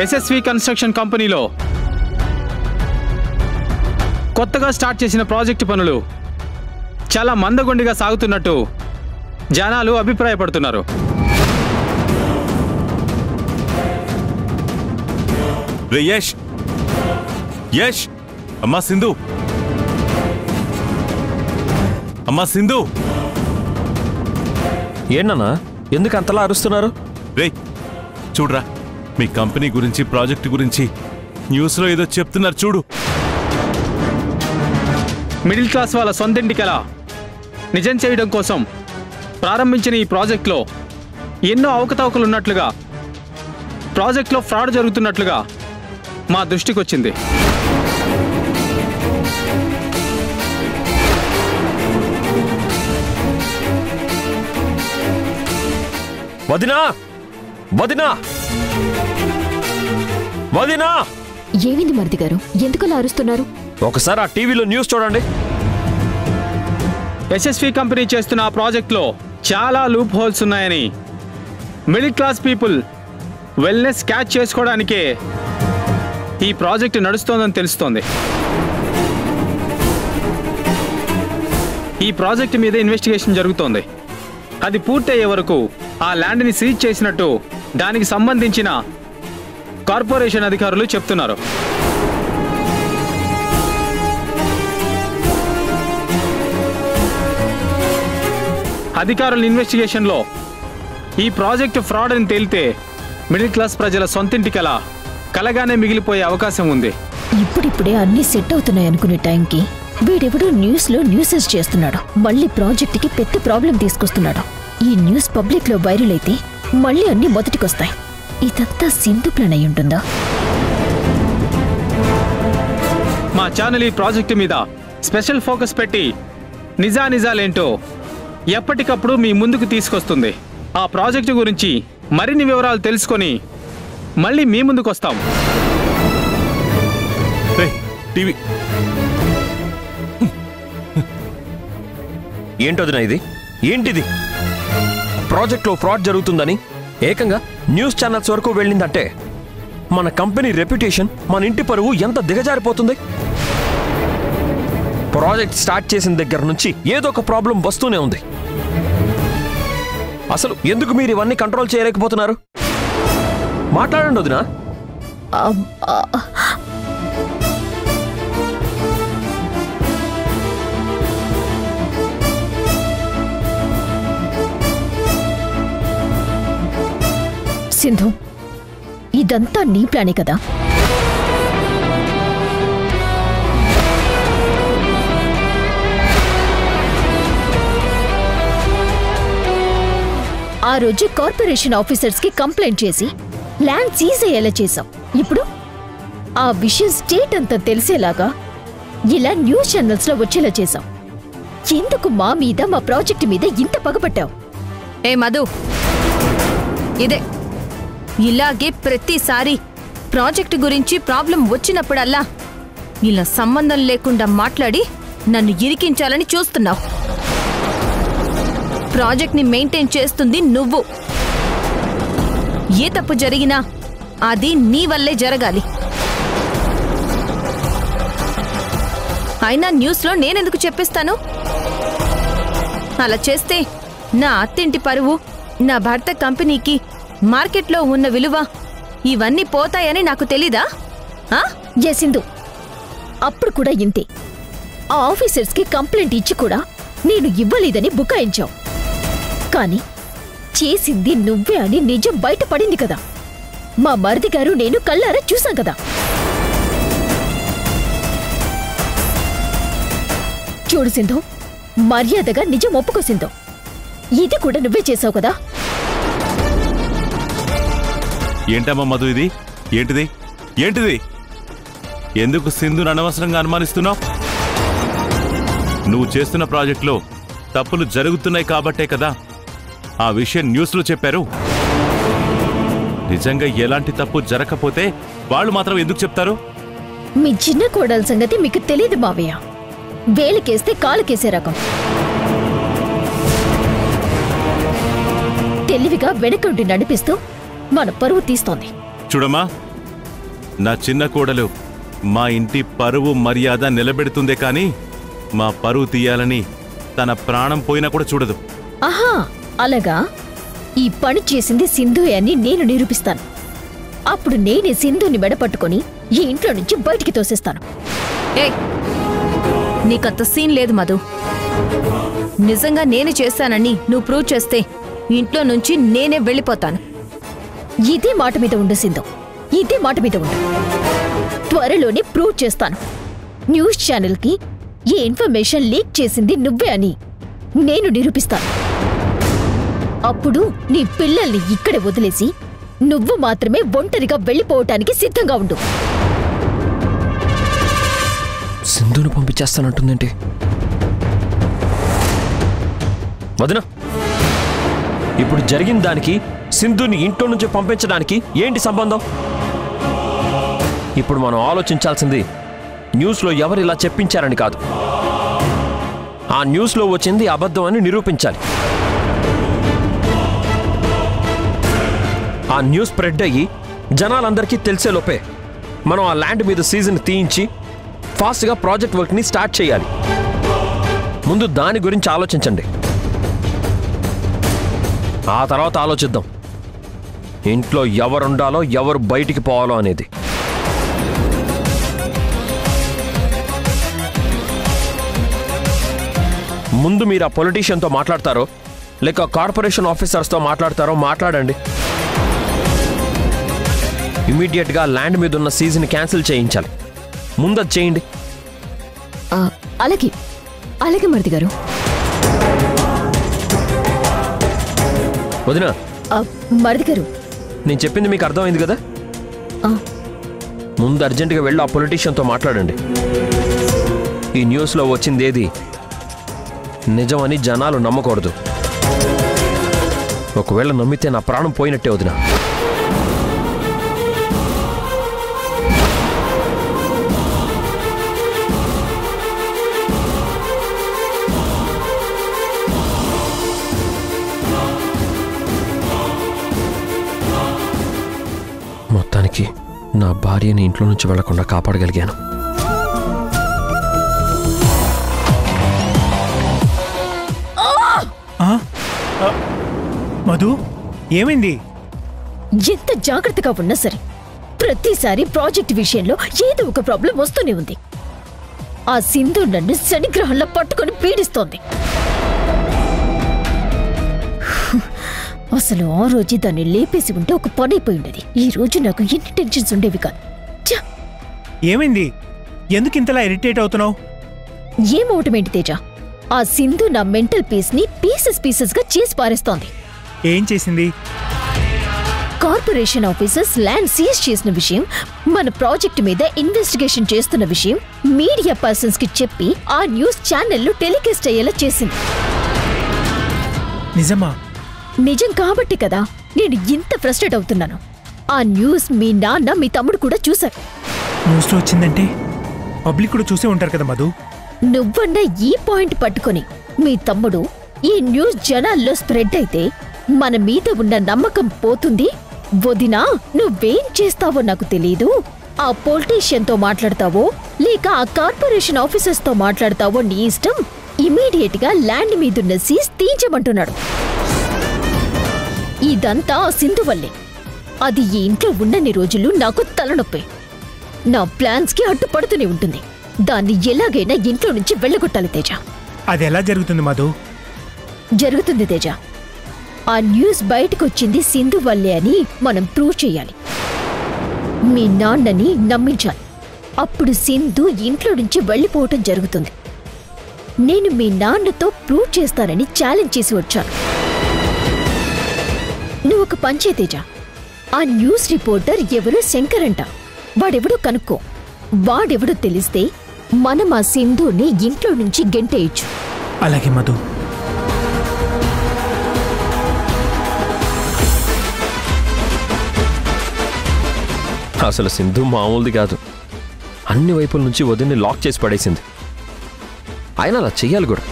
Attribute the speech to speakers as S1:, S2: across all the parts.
S1: SSV construction కంపెనీలో కొత్తగా start చేసిన ప్రాజెక్టు పనులు చాలా మందగొండిగా సాగుతున్నట్టు జనాలు అభిప్రాయపడుతున్నారు.
S2: యష్ యష్ అమ్మా సింధు, అమ్మా సింధు,
S3: ఏంటన్నా ఎందుకు అంతలా అరుస్తున్నారు?
S2: రే చూడరా, మీ కంపెనీ గురించి ప్రాజెక్ట్ గురించి న్యూస్లో ఏదో చెప్తున్నారు చూడు.
S1: మిడిల్ క్లాస్ వాళ్ళ సొంతింటి కల నిజం చేయడం కోసం ప్రారంభించిన ఈ ప్రాజెక్టులో ఎన్నో అవకతవకలున్నట్లుగా, ప్రాజెక్టులో ఫ్రాడ్ జరుగుతున్నట్లుగా మా దృష్టికి వచ్చింది.
S3: వదినా, వదినా, వదినా!
S4: ఏమింది మరిది గారు, ఎందుకలా అరుస్తున్నారు?
S3: ఒకసారి ఆ టీవీలో న్యూస్ చూడండి.
S1: ఎస్ఎస్వి కంపెనీ చేస్తున్న ఆ ప్రాజెక్టులో చాలా లూప్ హోల్స్ ఉన్నాయని, middle class people wellness catch చేసుకోవడానికే ఈ ప్రాజెక్టు నడుస్తోందని తెలుస్తోంది. ఈ ప్రాజెక్టు మీద ఇన్వెస్టిగేషన్ జరుగుతోంది. అది పూర్తయ్యే వరకు ఆ ల్యాండ్ని సీజ్ చేసినట్టు దానికి సంబంధించిన కార్పొరేషన్ అధికారులు చెప్తున్నారు. అధికారుల ఇన్వెస్టిగేషన్లో ఈ ప్రాజెక్టు ఫ్రాడ్ అని తేలితే మిడిల్ క్లాస్ ప్రజల సొంతింటి కలగానే మిగిలిపోయే అవకాశం ఉంది.
S4: ఇప్పుడిప్పుడే అన్ని సెట్ అవుతున్నాయి అనుకునే టైంకి వీడెవడో న్యూస్లో న్యూసెస్ చేస్తున్నాడు. మళ్ళీ ప్రాజెక్టుకి పెద్ద ప్రాబ్లం తీసుకొస్తున్నాడు. ఈ న్యూస్ పబ్లిక్లో వైరల్ అయితే మళ్ళీ అన్ని మొదటికొస్తాయి. ఇదంతా సింధు ప్లాన్ అయి ఉంటుందా?
S1: మా ఛానల్ ఈ ప్రాజెక్టు మీద స్పెషల్ ఫోకస్ పెట్టి నిజానిజాలేంటో ఎప్పటికప్పుడు మీ ముందుకు తీసుకొస్తుంది. ఆ ప్రాజెక్టు గురించి మరిన్ని వివరాలు తెలుసుకొని మళ్ళీ మీ ముందుకు వస్తాం.
S2: టీవీ
S3: ఏంటోదినా ఇది? ఏంటిది? ప్రాజెక్ట్లో ఫ్రాడ్ జరుగుతుందని ఏకంగా న్యూస్ ఛానల్స్ వరకు వెళ్ళిందంటే మన కంపెనీ రెప్యుటేషన్, మన ఇంటి పరువు ఎంత దిగజారిపోతుంది. ప్రాజెక్ట్ స్టార్ట్ చేసిన దగ్గర నుంచి ఏదో ఒక ప్రాబ్లం వస్తూనే ఉంది. అసలు ఎందుకు మీరు ఇవన్నీ కంట్రోల్ చేయలేకపోతున్నారు? మాట్లాడండి వదినా.
S4: సింధు, ఇదంతా నీ ప్లానే కదా? ఆ రోజు కార్పొరేషన్ ఆఫీసర్స్ కి కంప్లైంట్ చేసి ల్యాండ్ సీజ్ అయ్యేలా చేశాం. ఇప్పుడు ఆ విషయం స్టేట్ అంతా తెలిసేలాగా ఇలా న్యూస్ ఛానల్స్ లో వచ్చేలా చేశాం. ఎందుకు మా మీద, మా ప్రాజెక్ట్ మీద ఇంత పగపట్టావు?
S5: ఏ మధు, ఇదే ఇలాగే ప్రతిసారి ప్రాజెక్టు గురించి ప్రాబ్లం వచ్చినప్పుడల్లా ఇలా సంబంధం లేకుండా మాట్లాడి నన్ను ఇరికించాలని చూస్తున్నావు. ప్రాజెక్ట్ని మెయింటైన్ చేస్తుంది నువ్వు. ఏ తప్పు జరిగినా అది నీ వల్లే జరగాలి. అయినా న్యూస్లో నేనెందుకు చెప్పిస్తాను? అలా చేస్తే నా అత్తింటి పరువు, నా భర్త కంపెనీకి మార్కెట్లో ఉన్న విలువ ఇవన్నీ పోతాయని నాకు తెలీదా?
S4: సింధు, అప్పుడు కూడా ఇంతే. ఆ ఆఫీసర్స్కి కంప్లైంట్ ఇచ్చి కూడా నేను ఇవ్వలేదని బుకాయించావు. కానీ చేసింది నువ్వే అని నిజం బయటపడింది కదా. మా మరిది గారు నేను కళ్ళారా చూసాం కదా. చూడు సింధు, మర్యాదగా నిజం ఒప్పుకో సింధు. ఇది కూడా నువ్వే చేసావు కదా.
S2: ఏంటమ్మా మధు ఇది? ఏంటిది? ఏంటిది? ఎందుకు సింధుని అనవసరంగా అనుమానిస్తున్నావు? నువ్వు చేస్తున్న ప్రాజెక్టులో తప్పులు జరుగుతున్నాయి కాబట్టే కదా ఆ విషయం న్యూస్లో చెప్పారు. నిజంగా ఎలాంటి తప్పు జరగకపోతే వాళ్ళు మాత్రం ఎందుకు చెప్తారు?
S4: మీ చిన్న కోడల సంగతి మీకు తెలియదు మావయ్య. వేలికేస్తే కాలుకేసే రకం. తెలివిగా వెనకంటి నడిపిస్తూ మన పరువు తీస్తోంది.
S2: చూడమ్మా, నా చిన్న కోడలు మా ఇంటి పరువు మర్యాద నిలబెడుతుందే కానీ మా పరువు తీయాలని తన ప్రాణం పోయినా కూడా చూడదు.
S4: ఆహా, అలాగా? ఈ పని చేసింది సింధు అని నేను నిరూపిస్తాను. అప్పుడు నేనే సింధుని మెడపట్టుకొని ఈ ఇంట్లో నుంచి బయటికి తోసేస్తాను.
S5: ఏయ్, నీకంత సీన్ లేదు మధు. నిజంగా నేనే చేశానని నువ్వు ప్రూవ్ చేస్తే ఇంట్లో నుంచి నేనే వెళ్ళిపోతాను.
S4: ఇదే మాట మీద ఉండు సింధు, ఇదే మాట మీద ఉండు. త్వరలోనే ప్రూవ్ చేస్తాను. న్యూస్ ఛానల్కి ఈ ఇన్ఫర్మేషన్ లీక్ చేసింది నువ్వే అని నేను నిరూపిస్తాను. అప్పుడు నీ పిల్లల్ని ఇక్కడే వదిలేసి నువ్వు మాత్రమే ఒంటరిగా వెళ్ళిపోవటానికి సిద్ధంగా ఉండు.
S3: సింధును పంపించేస్తానంటుందేంటి? వదినా, ఇప్పుడు జరిగిన దానికి సింధుని ఇంట్లో నుంచి పంపించడానికి ఏంటి సంబంధం? ఇప్పుడు మనం ఆలోచించాల్సింది న్యూస్లో ఎవరు ఇలా చెప్పించారని కాదు, ఆ న్యూస్లో వచ్చింది అబద్ధం అని నిరూపించాలి. ఆ న్యూస్ స్ప్రెడ్ అయ్యి జనాలందరికీ తెలిసేలోపే మనం ఆ ల్యాండ్ మీద సీజన్ తీయించి ఫాస్ట్గా ప్రాజెక్ట్ వర్క్ని స్టార్ట్ చేయాలి. ముందు దాని గురించి ఆలోచించండి, ఆ తర్వాత ఆలోచిద్దాం ఇంట్లో ఎవరుండాలో ఎవరు బయటికి పోవాలో అనేది. ముందు మీరు ఆ పొలిటీషియన్తో మాట్లాడతారో లేక కార్పొరేషన్ ఆఫీసర్స్తో మాట్లాడతారో మాట్లాడండి. ఇమీడియట్గా ల్యాండ్ మీద ఉన్న సీజన్ క్యాన్సిల్ చేయించాలి. ముందది చేయండి.
S4: అలాగే అలాగే మరిది గారు.
S3: వదినా,
S4: మరిది గారు,
S3: నేను చెప్పింది మీకు అర్థమైంది కదా? ముందు అర్జెంటుగా వెళ్ళి ఆ పొలిటీషియన్తో మాట్లాడండి. ఈ న్యూస్లో వచ్చింది ఏది నిజమని జనాలు నమ్మకూడదు. ఒకవేళ నమ్మితే నా ప్రాణం పోయినట్టే వదినా. మొత్తానికి నా భార్యని ఇంట్లో నుంచి వెళ్లకుండా కాపాడగలిగాను.
S6: మధు, ఏమైంది?
S4: ఎంత జాగ్రత్తగా ఉన్నా సరే ప్రతిసారి ప్రాజెక్ట్ విషయంలో ఏదో ఒక ప్రాబ్లం వస్తూనే ఉంది. ఆ సింధు నన్ను శనిగ్రహంలో పట్టుకొని పీడిస్తోంది. అసలు ఆ రోజు దాన్ని లేపేసి ఉంటే ఒక పని అయిపోయి ఉండేది. ఈ రోజు నాకు ఎన్ని టెన్షన్స్ ఉండేవి కాదు.
S6: ఏమైంది? ఎందుకు ఇంతలా ఇరిటేట్ అవుతున్నావు?
S4: ఏమవటమేంటి తేజ, ఆ సింధు నా మెంటల్ పీస్ ని పీసెస్ గా చేసి పారేస్తోంది.
S6: ఏం చేసింది?
S4: కార్పొరేషన్ ఆఫీసర్స్ ల్యాండ్ సీజ్ చేసిన విషయం, మన ప్రాజెక్టు మీద ఇన్వెస్టిగేషన్ చేస్తున్న విషయం మీడియా పర్సన్స్ కి చెప్పి ఆ న్యూస్ ఛానల్లో టెలికాస్ట్ అయ్యేలా చేసింది.
S6: నిజమా?
S4: నిజం కాబట్టి కదా నేను ఇంత ఫ్రస్ట్రేట్ అవుతున్నాను. ఆ న్యూస్ మీ నాన్న మీ తమ్ముడు కూడా చూశారు.
S6: న్యూస్లో వచ్చిందంటే పబ్లిక్ కూడా చూసే ఉంటారు కదా మధు.
S4: నువ్వన్న ఈ పాయింట్ పట్టుకొని మీ తమ్ముడు ఈ న్యూస్ జనాల్లో స్ప్రెడ్ అయితే మన మీద ఉన్న నమ్మకం పోతుంది. వదినా, నువ్వేం చేస్తావో నాకు తెలీదు. ఆ పొలిటీషియన్తో మాట్లాడతావో లేక ఆ కార్పొరేషన్ ఆఫీసర్స్తో మాట్లాడతావో నీ ఇష్టం. ఇమీడియట్ గా ల్యాండ్ మీదున్న సీజ్ తీయించమంటున్నాడు. ఇదంతా ఆ సింధు వల్లే. అది ఈ ఇంట్లో ఉన్నన్ని రోజులు నాకు తలనొప్పి. నా ప్లాన్స్ కి అడ్డుపడుతూనే ఉంటుంది. దాన్ని ఎలాగైనా ఇంట్లో నుంచి వెళ్ళగొట్టాలి తేజ.
S6: అది ఎలా జరుగుతుంది మధు?
S4: జరుగుతుంది తేజ. ఆ న్యూస్ బయటకొచ్చింది సింధు వల్లే అని మనం ప్రూవ్ చేయాలి. మీ నాన్నని నమ్మించాలి. అప్పుడు సింధు ఇంట్లో నుంచి వెళ్ళిపోవటం జరుగుతుంది. నేను మీ నాన్నతో ప్రూవ్ చేస్తానని ఛాలెంజ్ చేసి వచ్చాను. నువ్వు ఒక పంచే తేజ. ఆ న్యూస్ రిపోర్టర్ ఎవరో శంకర్ అంట. వాడెవడో కనుక్కో. వాడెవడో తెలిస్తే మనం ఆ సింధుని ఇంట్లో నుంచి గెంటేయచ్చు.
S6: అలాగే మధు.
S3: అసలు సింధు మామూలుది కాదు. అన్ని వైపుల నుంచి వదిన్ని లాక్ చేసి పడేసింది. ఆయన అలా చెయ్యాలి కూడా.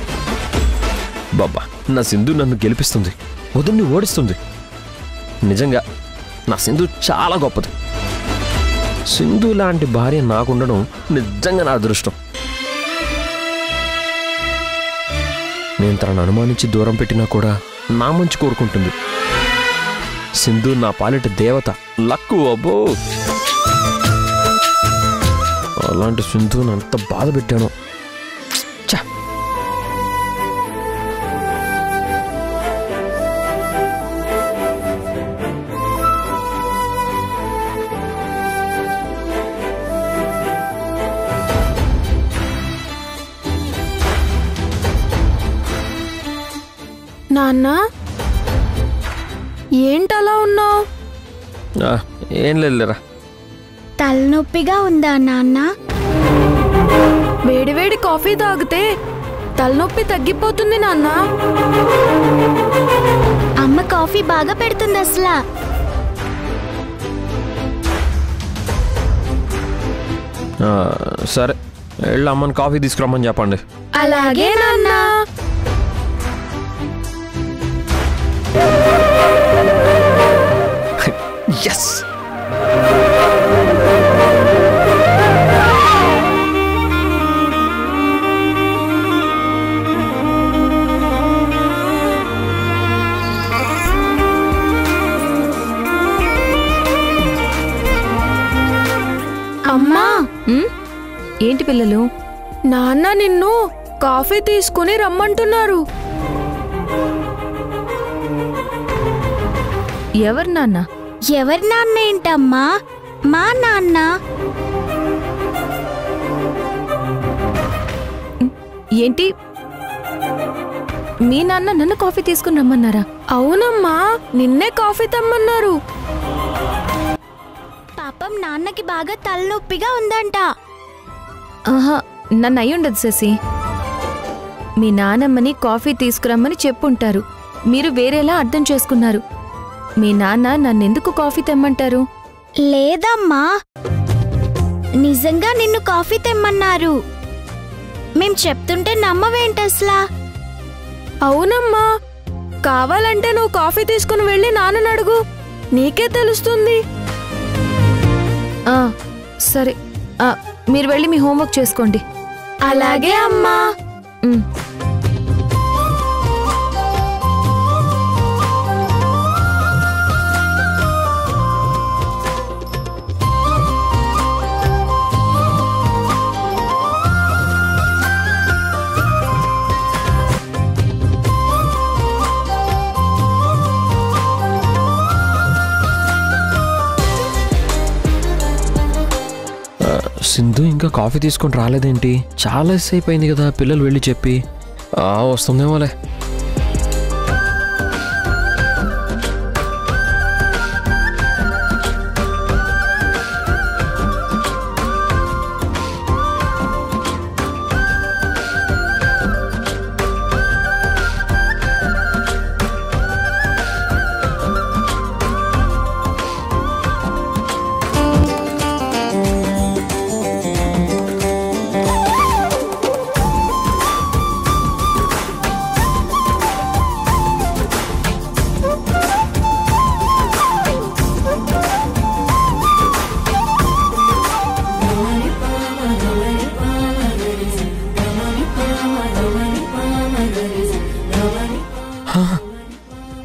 S3: బాబా, నా సింధు నన్ను గెలిపిస్తుంది, వదిన్ని ఓడిస్తుంది. నిజంగా నా సింధు చాలా గొప్పది. సింధు లాంటి భార్య నాకుండడం నిజంగా నా అదృష్టం. నేను తనను అనుమానించి దూరం పెట్టినా కూడా నా మంచి కోరుకుంటుంది. సింధు నా పాలిట దేవత, లక్కు. అబ్బో, అలాంటి సింధుని అంత బాధ పెట్టాను. ఛ!
S5: నాన్న, ఏంటలా ఉన్నావు?
S3: ఏం లేదులేరా.
S7: తలనొప్పిగా ఉందా నాన్న?
S5: వేడివేడి కాఫీ తాగితే తలనొప్పి తగ్గిపోతుంది నాన్న.
S7: అమ్మ కాఫీ బాగా పెడుతుంది అసలు.
S3: సరే, వెళ్ళి అమ్మని కాఫీ తీసుకురమ్మని చెప్పండి.
S5: అలాగే నాన్న.
S3: ఎస్.
S7: అమ్మా,
S5: ఏంటి పిల్లలు? నాన్న నిన్ను కాఫీ తీసుకుని రమ్మంటున్నారు. ఎవరు నాన్న?
S7: ఎవరి నాన్న ఏంటమ్మా? మా నాన్న.
S5: ఏంటి, మీ నాన్న నన్ను కాఫీ తీసుకుని రమ్మన్నారా? అవునమ్మా, నిన్నే కాఫీ తెమ్మన్నారు.
S7: పాపం నాన్నకి బాగా తలనొప్పిగా ఉందంట.
S5: ఆహా, నన్ను అయ్యుండదు శశి. మీ నానమ్మని కాఫీ తీసుకురమ్మని చెప్పుంటారు. మీరు వేరేలా అర్థం చేసుకున్నారు. మీ నాన్న నన్నెందుకు కాఫీ తెమ్మంటారు?
S7: లేదమ్మా, నిజంగా నిన్ను కాఫీ తెమ్మన్నారు. మేం చెప్తుంటే నమ్మవేంటసలా?
S5: అవునమ్మా, కావాలంటే నువ్వు కాఫీ తీసుకుని వెళ్ళి నాన్నని అడుగు, నీకే తెలుస్తుంది. సరే, మీరు వెళ్ళి మీ హోంవర్క్ చేసుకోండి.
S7: అలాగే అమ్మా.
S3: సింధు ఇంకా కాఫీ తీసుకొని రాలేదేంటి? చాలా సేపు అయింది కదా పిల్లలు వెళ్ళి చెప్పి. వస్తుందేమోలే.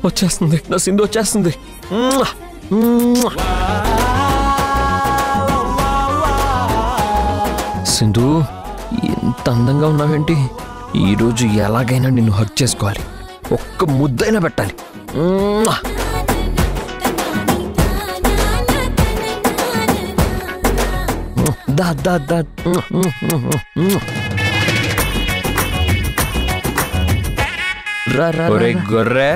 S3: వచ్చేస్తుంది, నా సింధు వచ్చేస్తుంది. సింధు, ఎంత అందంగా ఉన్నావేంటి? ఈరోజు ఎలాగైనా నిన్ను హగ్ చేసుకోవాలి, ఒక్క ముద్దైనా పెట్టాలి. దా దా దా. గొర్రె,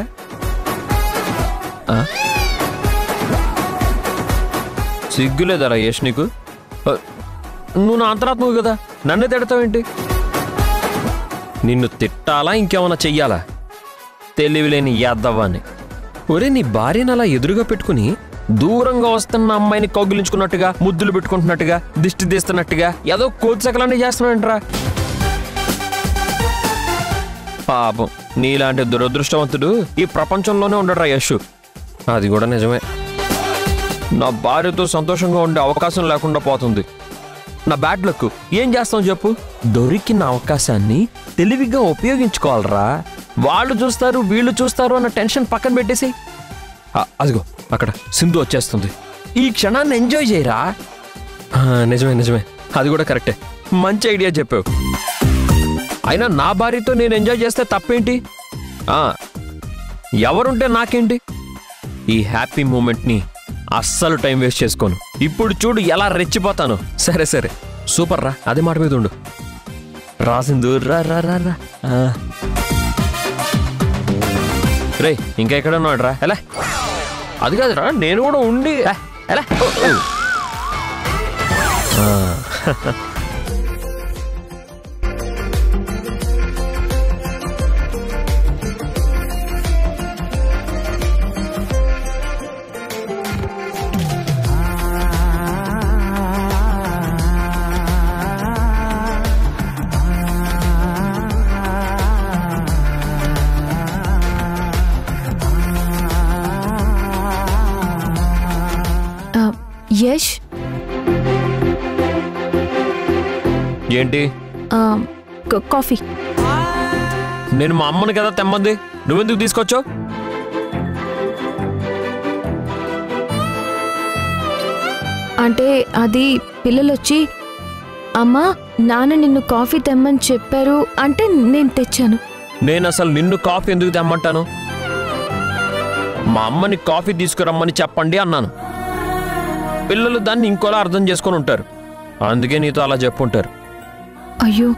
S3: సిగ్గులేదరా యష్ నీకు? నువ్వు నా అంతరాత్మవు కదా, నన్నే తిడతావేంటి? నిన్ను తిట్టాలా ఇంకేమన్నా చెయ్యాలా? తెలివిలేని యాదవ్వాన్ని. ఒరే, నీ భార్యను అలా ఎదురుగా పెట్టుకుని దూరంగా వస్తున్న అమ్మాయిని కౌగిలించుకున్నట్టుగా, ముద్దులు పెట్టుకుంటున్నట్టుగా, దిష్టి తీస్తున్నట్టుగా ఏదో కోతిసకలన్నీ చేస్తున్నావేంట్రా? పాపం, నీలాంటి దురదృష్టవంతుడు ఈ ప్రపంచంలోనే ఉండడురా యశ్. అది కూడా నిజమే. నా భార్యతో సంతోషంగా ఉండే అవకాశం లేకుండా పోతుంది. నా బ్యాడ్ లక్. ఏం చేస్తాం చెప్పు? దొరికిన అవకాశాన్ని తెలివిగా ఉపయోగించుకోవాలరా. వాళ్ళు చూస్తారు వీళ్ళు చూస్తారు అన్న టెన్షన్ పక్కన పెట్టేసి అదిగో అక్కడ సింధు వచ్చేస్తుంది. ఈ క్షణాన్ని ఎంజాయ్ చేయరా. నిజమే నిజమే, అది కూడా కరెక్టే. మంచి ఐడియా చెప్పావు. అయినా నా భార్యతో నేను ఎంజాయ్ చేస్తే తప్పేంటి? ఎవరుంటే నాకేంటి? ఈ హ్యాపీ మూమెంట్ని అస్సలు టైం వేస్ట్ చేసుకోను. ఇప్పుడు చూడు ఎలా రెచ్చిపోతాను. సరే సరే సూపర్ రా, అదే మాట మీద ఉండు. రాసిందు రా రా రా రా. రే ఇంకా ఎక్కడ ఉన్నాడు రా? ఎలా? అది కాదురా, నేను కూడా ఉండి ఎలా?
S5: యష్
S3: ఏంటి?
S5: కాఫీ.
S3: నేను మా అమ్మని కదా తెమ్మంది, నువ్వెందుకు తీసుకొచ్చావు?
S5: అంటే అది పిల్లలొచ్చి అమ్మా నాన్న నిన్ను కాఫీ తెమ్మని చెప్పారు అంటే నేను తెచ్చాను.
S3: నేను అసలు నిన్ను కాఫీ ఎందుకు తెమ్మంటాను? మా అమ్మని కాఫీ తీసుకురమ్మని చెప్పండి అన్నాను. పిల్లలు దాన్ని ఇంకోలా అర్థం చేసుకొని ఉంటారు, అందుకే నీతో అలా చెప్పుంటారు.
S5: అయ్యో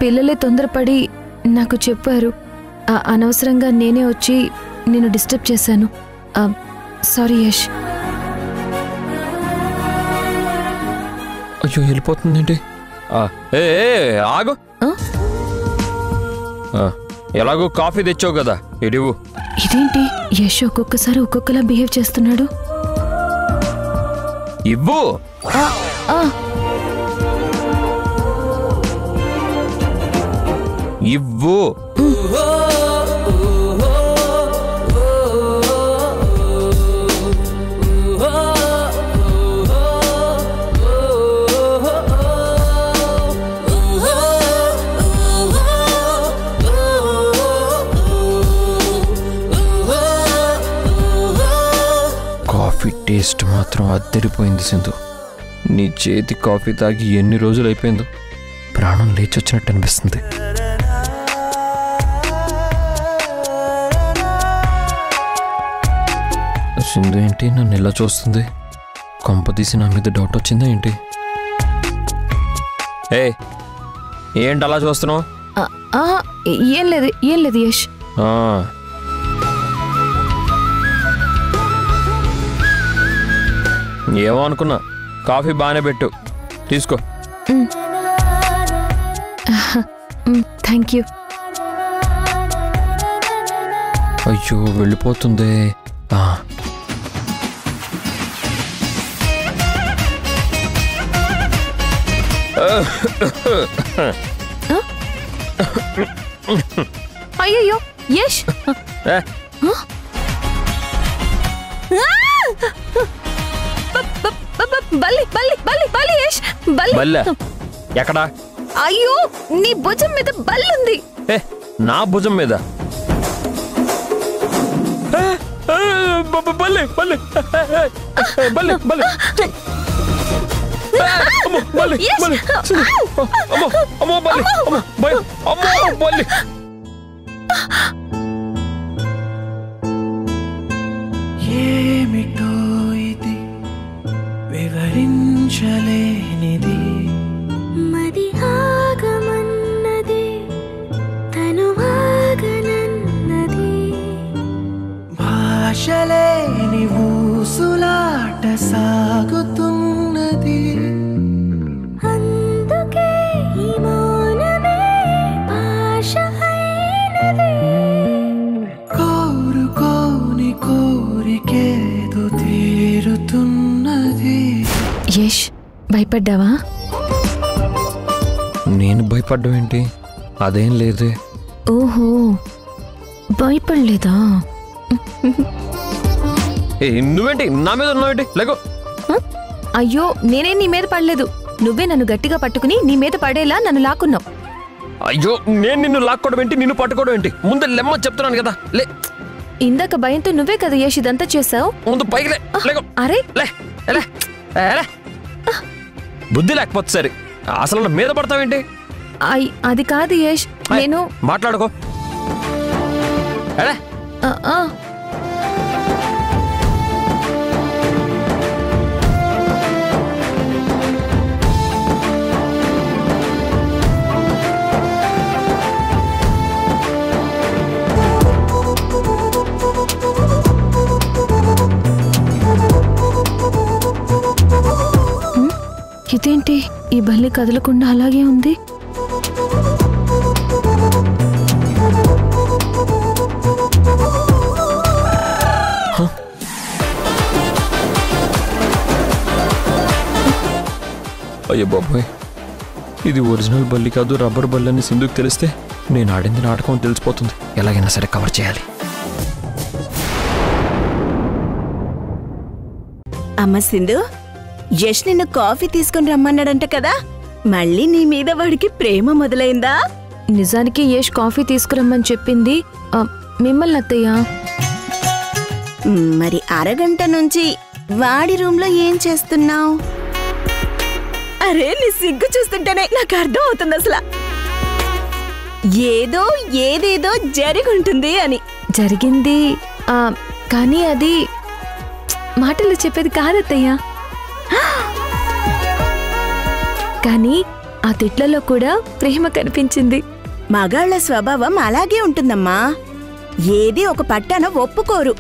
S5: పిల్లలే తొందరపడి నాకు చెప్పారు. అనవసరంగా నేనే వచ్చి నిన్ను డిస్టర్బ్ చేశాను. సారీ యష్.
S3: అయ్యో వెళ్ళిపోతుందేంటి? ఆగు. ఎలాగో కాఫీ తెచ్చావు కదా, ఇడివు.
S5: ఇదేంటి యష్ ఒక్కొక్కసారి ఒక్కొక్కలా బిహేవ్ చేస్తున్నాడు.
S3: ఇవ్వు. ఇవ్వు. కాఫీ టేస్ట్ మాత్రం అద్దరిపోయింది సింధు. నీ చేతి కాఫీ తాగి ఎన్ని రోజులు అయిపోయిందో, ప్రాణం లేచొచ్చినట్టు అనిపిస్తుంది. సింధు ఏంటి నన్ను ఎలా చూస్తుంది? కొంప తీసి నా మీద డౌట్ వచ్చిందా ఏంటి? ఏంటి అలా చూస్తున్నావు?
S5: ఏం లేదు ఏం లేదు యష్.
S3: ఏమో అనుకున్నా. కాఫీ బాగానే పెట్టు, తీసుకో.
S5: Thank you.
S3: అయ్యో వెళ్ళిపోతుంది.
S5: అయ్యో యష్. బల్లి బల్లి బల్లి బల్లి యష్.
S3: బల్లి ఎక్కడా?
S5: అయ్యో నీ భుజం మీద బల్లి ఉంది.
S3: నా భుజం మీద బల్లి బల్లి బల్లి బల్లి బల్లి.
S8: ఏమిటో ఇది వివరించలేనిది,
S9: మది ఆగమన్నది తను ఆగనన్నది,
S8: భాషలేని ఊసులాట సాగుతున్నది,
S9: అందుకే ఈ మౌనమే భాష అయినది,
S8: కోరుకోని కోరికేదో తీరుతున్నది.
S5: యష్ భయపడ్డావా?
S3: నేను భయపడ్డం ఏంటి? అదేం లేదే.
S5: ఓహో భయపడలేదా?
S3: నువ్వేంటి నా మీద ఉన్నావేంటి లేకో.
S5: అయ్యో నేనే నీ మీద పడలేదు, నువ్వే నన్ను గట్టిగా పట్టుకుని నీ మీద పడేలా నన్ను లాక్కున్నావు.
S3: అయ్యో నేను నిన్ను లాక్కోవడం ఏంటి, నిన్ను పట్టుకోవడం ఏంటి? ముందు లెమ్మని చెప్తున్నాను కదా. లే,
S5: ఇందాక భయంతో నువ్వే కదా యశ్ ఇదంతా చేసావు.
S3: ముందు పైకి లే. లేకో.
S5: అరే
S3: లే లే లే. బుద్ధి లేకపోతే సరే, అసలు నా మీద పడతావేంటి?
S5: అది కాదు యశ్, నేను
S3: మాట్లాడుకో.
S5: ఇదేంటి ఈ బల్లి కదలకుండా అలాగే ఉంది?
S3: అయ్యో బాబోయ్, ఇది ఒరిజినల్ బల్లి కాదు రబ్బర్ బల్లి అని సింధుకి తెలిస్తే నేను ఆడింది నాటకం తెలిసిపోతుంది. ఎలాగైనా సరే కవర్ చేయాలి.
S10: అమ్మ సింధు, యష్ నిన్ను కాఫీ తీసుకుని రమ్మన్నాడంట కదా, మళ్ళీ నీ మీద వాడికి ప్రేమ మొదలైందా?
S5: నిజానికి యష్ కాఫీ తీసుకురమ్మని చెప్పింది మిమ్మల్ని అత్తయ్య.
S10: మరి అరగంట నుంచి వాడి రూమ్లో ఏం చేస్తున్నావు? అరే నీ సిగ్గు చూస్తుంటేనే నాకు అర్థం అవుతుంది అసలు ఏదేదో జరుగుంటుంది అని.
S5: జరిగింది కానీ అది మాటలు చెప్పేది కాదత్తయ్య. కానీ ఆ తిట్లలో కూడా ప్రేమ కనిపించింది.
S10: మగాళ్ల స్వభావం అలాగే ఉంటుందమ్మా, ఏది ఒక పట్టాన ఒప్పుకోరు.